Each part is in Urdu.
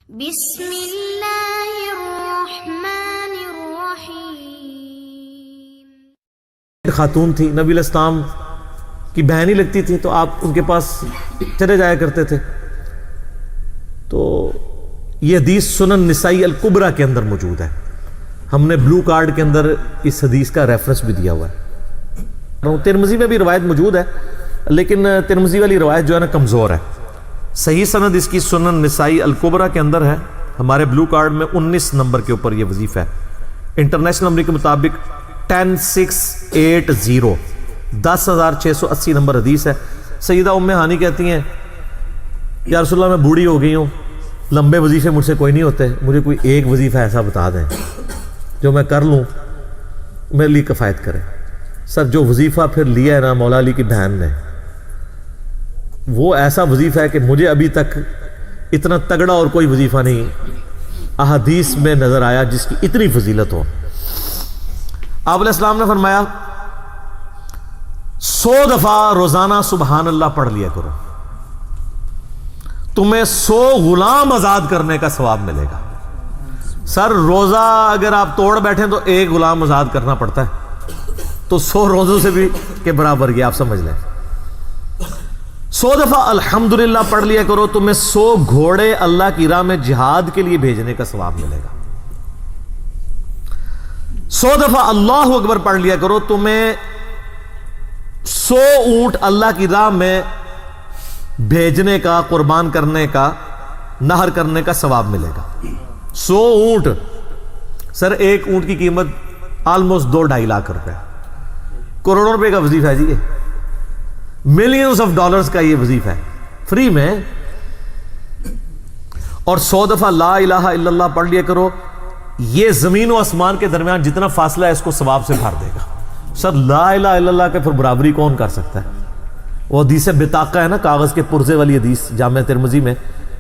بسم اللہ الرحمن الرحیم۔ خاتون تھی، نبی علیہ السلام کی بہن ہی لگتی تھی، تو آپ ان کے پاس چلے جایا کرتے تھے۔ تو یہ حدیث سنن نسائی الکبریٰ کے اندر موجود ہے۔ ہم نے بلو کارڈ کے اندر اس حدیث کا ریفرنس بھی دیا ہوا ہے۔ ترمذی میں بھی روایت موجود ہے، لیکن ترمذی والی روایت جو ہے نا کمزور ہے۔ صحیح سند اس کی سنن نسائی الکبریٰ کے اندر ہے۔ ہمارے بلو کارڈ میں 19 نمبر کے اوپر یہ وظیفہ ہے۔ انٹرنیشنل نمبر کے مطابق 10680 10680 نمبر حدیث ہے۔ سیدہ ام ہانی کہتی ہیں یا رسول اللہ میں بوڑھی ہو گئی ہوں، لمبے وظیفے مجھ سے کوئی نہیں ہوتے، مجھے کوئی ایک وظیفہ ایسا بتا دیں جو میں کر لوں، میرے لیے کفایت کرے۔ سر جو وظیفہ پھر لیا ہے نا مولا علی کی بہن نے، وہ ایسا وظیفہ ہے کہ مجھے ابھی تک اتنا تگڑا اور کوئی وظیفہ نہیں احادیث میں نظر آیا جس کی اتنی فضیلت ہو۔ آپ علیہ السلام نے فرمایا 100 دفعہ روزانہ سبحان اللہ پڑھ لیا کرو، تمہیں 100 غلام آزاد کرنے کا ثواب ملے گا۔ سر روزہ اگر آپ توڑ بیٹھیں تو ایک غلام آزاد کرنا پڑتا ہے، تو 100 روزوں سے بھی کے برابر یہ آپ سمجھ لیں۔ 100 دفعہ الحمدللہ پڑھ لیا کرو، تمہیں 100 گھوڑے اللہ کی راہ میں جہاد کے لیے بھیجنے کا ثواب ملے گا۔ 100 دفعہ اللہ اکبر پڑھ لیا کرو، تمہیں 100 اونٹ اللہ کی راہ میں بھیجنے کا، قربان کرنے کا، نہر کرنے کا ثواب ملے گا۔ 100 اونٹ، سر ایک اونٹ کی قیمت آلموسٹ 2-2.5 لاکھ روپے، کروڑوں روپے کا وظیفہ ہے جی، ملینز آف ڈالرز کا یہ وظیفہ ہے فری میں۔ اور 100 دفعہ لا الہ الا اللہ پڑھ لیا کرو، یہ زمین و آسمان کے درمیان جتنا فاصلہ ہے اس کو ثواب سے بھر دے گا۔ سر لا الہ الا اللہ کے پھر برابری کون کر سکتا ہے؟ وہ حدیث بطاقہ ہے نا، کاغذ کے پرزے والی حدیث جامع ترمذی میں،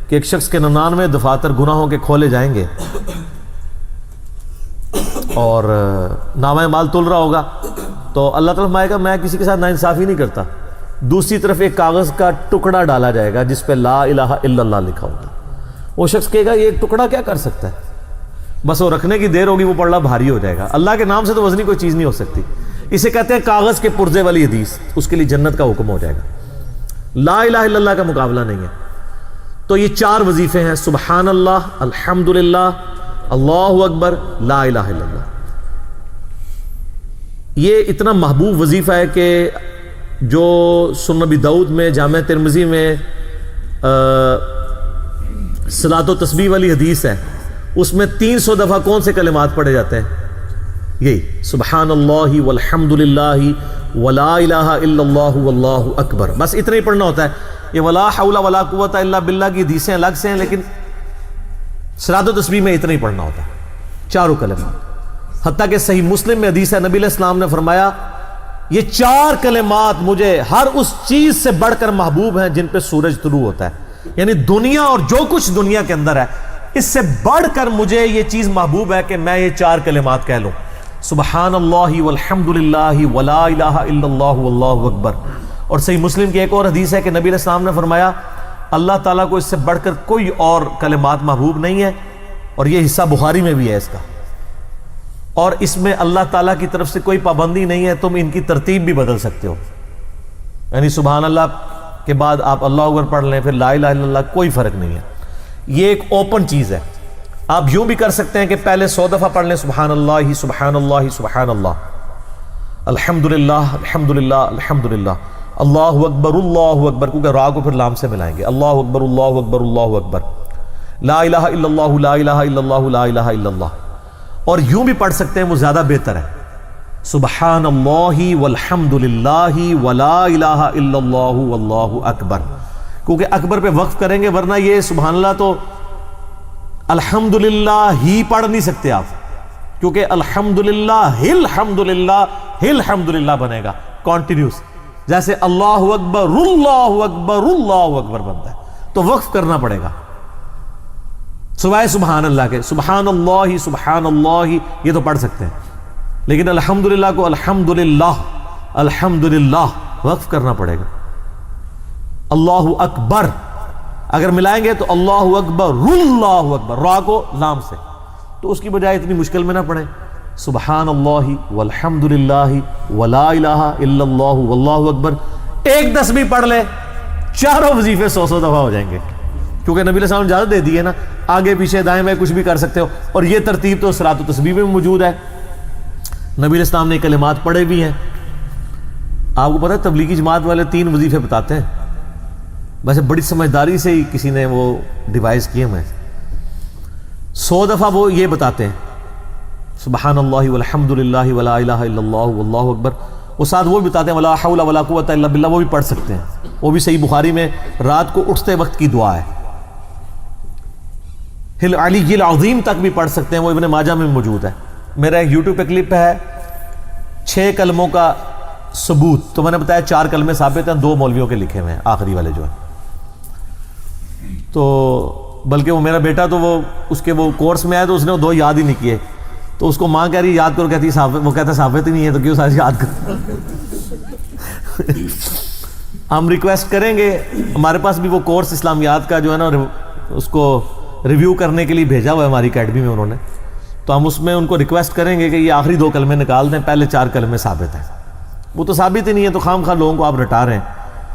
کہ ایک شخص کے 99 دفاتر گناہوں کے کھولے جائیں گے اور نامہ مال تل رہا ہوگا، تو اللہ تعالیٰ فرمائے گا میں کسی کے ساتھ ناانصافی نہیں کرتا۔ دوسری طرف ایک کاغذ کا ٹکڑا ڈالا جائے گا جس پہ لا الہ الا اللہ لکھا ہوگا۔ وہ شخص کہے گا یہ ایک ٹکڑا کیا کر سکتا ہے، بس وہ رکھنے کی دیر ہوگی، وہ پڑھنا بھاری ہو جائے گا۔ اللہ کے نام سے تو وزنی کوئی چیز نہیں ہو سکتی، اسے کہتے ہیں کاغذ کے پرزے والی حدیث۔ اس کے لیے جنت کا حکم ہو جائے گا، لا الہ الا اللہ کا مقابلہ نہیں ہے۔ تو یہ 4 وظیفے ہیں، سبحان اللہ، الحمدللہ، اللہ اکبر، لا الہ الا اللہ۔ یہ اتنا محبوب وظیفہ ہے کہ جو سنن ابی داؤد میں، جامع ترمذی میں صلاۃ و تسبیح والی حدیث ہے، اس میں 300 دفعہ کون سے کلمات پڑھے جاتے ہیں؟ یہی سبحان اللہ والحمد للہ ولا الہ الا اللہ واللہ اکبر، بس اتنا ہی پڑھنا ہوتا ہے۔ یہ ولا حول ولا قوت الا باللہ کی حدیثیں الگ سے ہیں، لیکن صلاۃ و تسبیح میں اتنا ہی پڑھنا ہوتا ہے، 4 کلمات۔ حتیٰ کہ صحیح مسلم میں حدیث ہے، نبی علیہ السلام نے فرمایا یہ 4 کلمات مجھے ہر اس چیز سے بڑھ کر محبوب ہیں جن پہ سورج طلوع ہوتا ہے، یعنی دنیا اور جو کچھ دنیا کے اندر ہے اس سے بڑھ کر مجھے یہ چیز محبوب ہے کہ میں یہ 4 کلمات کہہ لوں، سبحان اللہ والحمد للہ ولا الہ الا اللہ واللہ اکبر۔ اور صحیح مسلم کی ایک اور حدیث ہے کہ نبی علیہ السلام نے فرمایا اللہ تعالیٰ کو اس سے بڑھ کر کوئی اور کلمات محبوب نہیں ہے، اور یہ حصہ بخاری میں بھی ہے اس کا، اور اس میں اللہ تعالیٰ کی طرف سے کوئی پابندی نہیں ہے، تم ان کی ترتیب بھی بدل سکتے ہو، یعنی سبحان اللہ کے بعد آپ اللہ اکبر پڑھ لیں، پھر لا الہ الا اللہ، کوئی فرق نہیں ہے۔ یہ ایک اوپن چیز ہے، آپ یوں بھی کر سکتے ہیں کہ پہلے 100 دفعہ پڑھ لیں سبحان اللہ سبحان اللہ سبحان اللہ، الحمدللہ الحمدللہ الحمدللہ، اللہ اکبر، کیونکہ را کو پھر لام سے ملائیں گے، اللہ اکبر اللہ اکبر اللہ اکبر، لا الہ الا اللہ لا الہ الا اللہ لا الہ الا اللہ۔ اور یوں بھی پڑھ سکتے ہیں، وہ زیادہ بہتر ہے، سبحان اللہ والحمد للہ ولا الہ الا اللہ واللہ اکبر، کیونکہ اکبر پہ وقف کریں گے، ورنہ یہ سبحان اللہ تو الحمدللہ ہی پڑھ نہیں سکتے آپ، کیونکہ الحمدللہ الحمدللہ الحمدللہ بنے گا کانٹینیوس، جیسے اللہ اکبر اللہ اکبر اللہ اکبر بنتا ہے، تو وقف کرنا پڑے گا سوائے سبحان اللہ کے۔ سبحان اللہ یہ تو پڑھ سکتے ہیں، لیکن الحمدللہ کو الحمدللہ الحمدللہ وقف کرنا پڑے گا۔ اللہ اکبر اگر ملائیں گے تو اللہ اکبر اللہ اکبر، را کو لام سے، تو اس کی بجائے اتنی مشکل میں نہ پڑھیں، سبحان اللہ والحمد للہ ولا الہ الا اللہ واللہ اکبر، ایک تسبیح پڑھ لے، چاروں وظیفے 100 دفعہ ہو جائیں گے، کیونکہ نبی علیہ السلام نے اجازت دے دی ہے نا، آگے پیچھے دائیں بائیں کچھ بھی کر سکتے ہو، اور یہ ترتیب تو صلاۃ التسبیح میں موجود ہے، نبی علیہ السلام نے کلمات پڑھے بھی ہیں۔ آپ کو پتہ ہے تبلیغی جماعت والے 3 وظیفے بتاتے ہیں، ویسے بڑی سمجھداری سے ہی کسی نے وہ ڈیوائز کیے ہیں، 100 دفعہ وہ یہ بتاتے ہیں سبحان اللہ والحمد للہ ولا الہ الا اللہ واللہ اکبر، وہ ساتھ وہ بھی بتاتے ہیں ولا حول ولا قوت الا باللہ، وہ بھی پڑھ سکتے ہیں، وہ بھی صحیح بخاری میں رات کو اٹھتے وقت کی دعا ہے، العلی العظیم تک بھی پڑھ سکتے ہیں، وہ ابن ماجہ میں موجود ہے۔ میرا ایک یوٹیوب پہ کلپ ہے 6 کلموں کا ثبوت، تو میں نے بتایا 4 کلمے ثابت ہیں، 2 مولویوں کے لکھے ہوئے ہیں، آخری والے جو ہیں، تو بلکہ وہ میرا بیٹا تو وہ اس کے وہ کورس میں آیا تو اس نے وہ 2 یاد ہی نہیں کیے، تو اس کو ماں کہہ رہی یاد کرو، کہتی وہ کہتا ثابت ہی نہیں ہے تو کیوں ساری یاد کرو۔ ہم ریکویسٹ کریں گے، ہمارے پاس بھی وہ کورس اسلامیات کا جو ہے نا اس کو ریویو کرنے کے لیے بھیجا ہوا ہے ہماری اکیڈمی میں انہوں نے، تو ہم اس میں ان کو ریکویسٹ کریں گے کہ یہ آخری 2 کلمے نکال دیں، پہلے 4 کلمے ثابت ہیں، وہ تو ثابت ہی نہیں ہے تو خام خواہ لوگوں کو آپ رٹا رہے ہیں،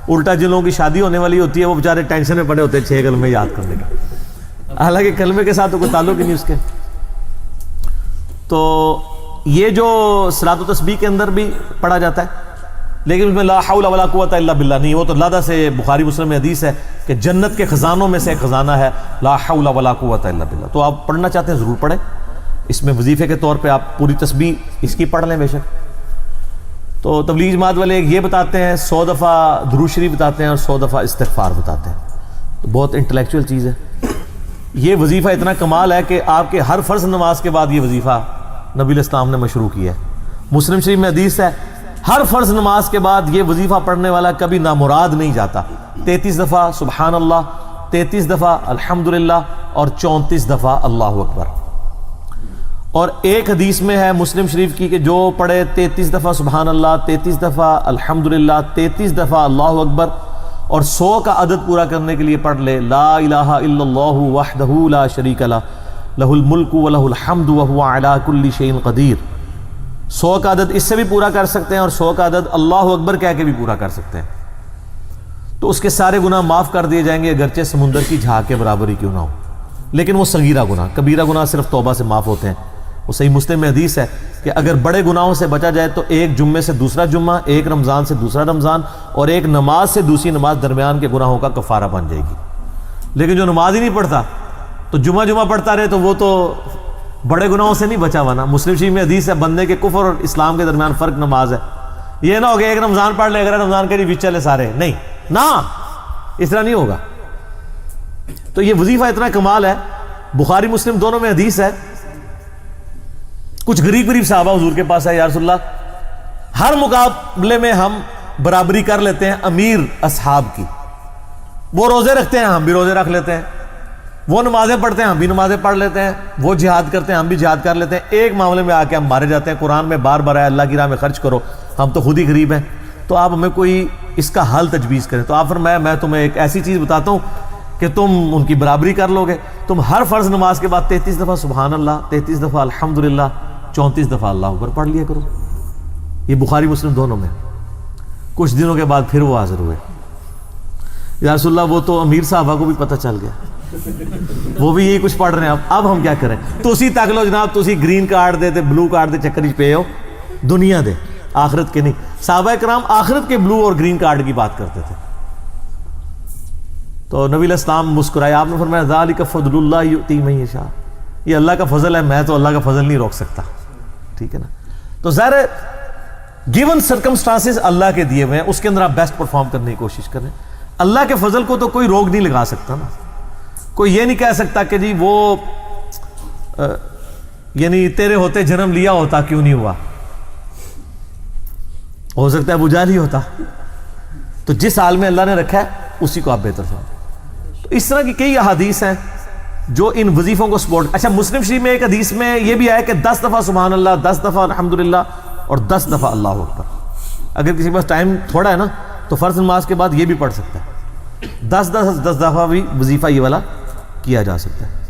الٹا جن لوگوں کی شادی ہونے والی ہوتی ہے وہ بیچارے ٹینشن میں پڑے ہوتے ہیں 6 کلمے یاد کرنے کا، حالانکہ کلمے کے ساتھ تو کوئی تعلق ہی نہیں اس کے۔ تو یہ جو صلاۃ و تسبیح کے اندر بھی پڑھا جاتا ہے، لیکن اس میں لا حول ولا قوت الا باللہ نہیں، وہ تو لادہ سے بخاری مسلم میں حدیث ہے کہ جنت کے خزانوں میں سے ایک خزانہ ہے لا حول ولا قوت الا باللہ، تو آپ پڑھنا چاہتے ہیں ضرور پڑھیں، اس میں وظیفے کے طور پہ آپ پوری تسبیح اس کی پڑھ لیں بے شک۔ تو تبلیغ جماعت والے یہ بتاتے ہیں 100 دفعہ درود شریف بتاتے ہیں اور 100 دفعہ استغفار بتاتے ہیں، تو بہت انٹلیکچوئل چیز ہے۔ یہ وظیفہ اتنا کمال ہے کہ آپ کے ہر فرض نماز کے بعد یہ وظیفہ نبی علیہ السلام نے مشروع کیا ہے، مسلم شریف میں حدیث ہے ہر فرض نماز کے بعد یہ وظیفہ پڑھنے والا کبھی نامراد نہیں جاتا، 33 دفعہ سبحان اللہ، 33 دفعہ الحمدللہ اور 34 دفعہ اللہ اکبر۔ اور ایک حدیث میں ہے مسلم شریف کی کہ جو پڑھے 33 دفعہ سبحان اللہ، 33 دفعہ الحمدللہ، 33 دفعہ اللہ اکبر اور 100 کا عدد پورا کرنے کے لیے پڑھ لے لا الہ الا اللہ وحدہ لا شریک لہ لہ الملک ولہ الحمد وہو علی کل شیء قدیر، 100 کا عدد اس سے بھی پورا کر سکتے ہیں اور 100 کا عدد اللہ اکبر کہہ کے بھی پورا کر سکتے ہیں، تو اس کے سارے گناہ معاف کر دیے جائیں گے اگرچہ سمندر کی جھاگ کے برابر ہی کیوں نہ ہو، لیکن وہ صغیرہ گناہ، کبیرہ گناہ صرف توبہ سے معاف ہوتے ہیں۔ وہ صحیح مسلم میں حدیث ہے کہ اگر بڑے گناہوں سے بچا جائے تو ایک جمعے سے دوسرا جمعہ، ایک رمضان سے دوسرا رمضان اور ایک نماز سے دوسری نماز درمیان کے گناہوں کا کفارہ بن جائے گی، لیکن جو نماز ہی نہیں پڑھتا تو جمعہ پڑھتا رہے تو وہ تو بڑے گناہوں سے نہیں بچا ہوا نا۔ مسلم شریف میں حدیث ہے بندے کے کفر اور اسلام کے درمیان فرق نماز ہے، یہ نہ ہو کہ ایک رمضان پڑھ لے اگر رمضان کے بھی چلے سارے، نہیں نا، اس طرح نہیں ہوگا۔ تو یہ وظیفہ اتنا کمال ہے، بخاری مسلم دونوں میں حدیث ہے، کچھ غریب صحابہ حضور کے پاس ہے، یا رسول اللہ ہر مقابلے میں ہم برابری کر لیتے ہیں امیر اصحاب کی، وہ روزے رکھتے ہیں ہم بھی روزے رکھ لیتے ہیں، وہ نمازیں پڑھتے ہیں ہم بھی نمازیں پڑھ لیتے ہیں، وہ جہاد کرتے ہیں ہم بھی جہاد کر لیتے ہیں، ایک معاملے میں آ کے ہم مارے جاتے ہیں، قرآن میں بار بار ہے اللہ کی راہ میں خرچ کرو، ہم تو خود ہی غریب ہیں، تو آپ ہمیں کوئی اس کا حل تجویز کریں۔ تو آپ فرمایا میں تمہیں ایک ایسی چیز بتاتا ہوں کہ تم ان کی برابری کر لو گے، تم ہر فرض نماز کے بعد 33 دفعہ سبحان اللہ، 33 دفعہ الحمدللہ، 34 دفعہ اللہ اکبر پڑھ لیا کرو۔ یہ بخاری مسلم دونوں میں۔ کچھ دنوں کے بعد پھر وہ حاضر ہوئے، یا رسول اللہ وہ تو امیر صحابہ کو بھی پتہ چل گیا، وہ بھی یہی کچھ پڑھ رہے ہیں، اب ہم کیا کریں؟ تو اسی تک لو جناب، تو اسی گرین کارڈ دے تے بلو کارڈ دے چکر پہ ہو، دنیا دے آخرت کے نہیں۔ صحابہ کرام آخرت کے بلو اور گرین کارڈ کی بات کرتے تھے۔ تو نبی علیہ السلام مسکرائے، آپ نے فرمایا ذالک فضل اللہ یؤتی من یشاء، یہ اللہ کا فضل ہے، میں تو اللہ کا فضل نہیں روک سکتا، ٹھیک ہے نا۔ تو ظاہر ہے گیون سرکمسٹانسز اللہ کے دیے ہوئے ہیں، اس کے اندر آپ بیسٹ پرفارم کرنے کی کوشش کریں۔ اللہ کے فضل کو تو کوئی روک نہیں لگا سکتا نا، کوئی یہ نہیں کہہ سکتا کہ جی وہ یعنی تیرے ہوتے جنم لیا ہوتا کیوں نہیں ہوا، ہو سکتا ہے ابو جہل ہی ہوتا، تو جس حال میں اللہ نے رکھا ہے اسی کو آپ بہتر سمجھیں۔ تو اس طرح کی کئی احادیث ہیں جو ان وظیفوں کو سپورٹ۔ اچھا مسلم شریف میں ایک حدیث میں یہ بھی آیا کہ 10 دفعہ سبحان اللہ، 10 دفعہ الحمدللہ اور 10 دفعہ اللہ اکبر۔ اگر کسی کے پاس ٹائم تھوڑا ہے نا تو فرض نماز کے بعد یہ بھی پڑھ سکتا ہے، 10 دفعہ بھی وظیفہ یہ والا کیا جا سکتا ہے۔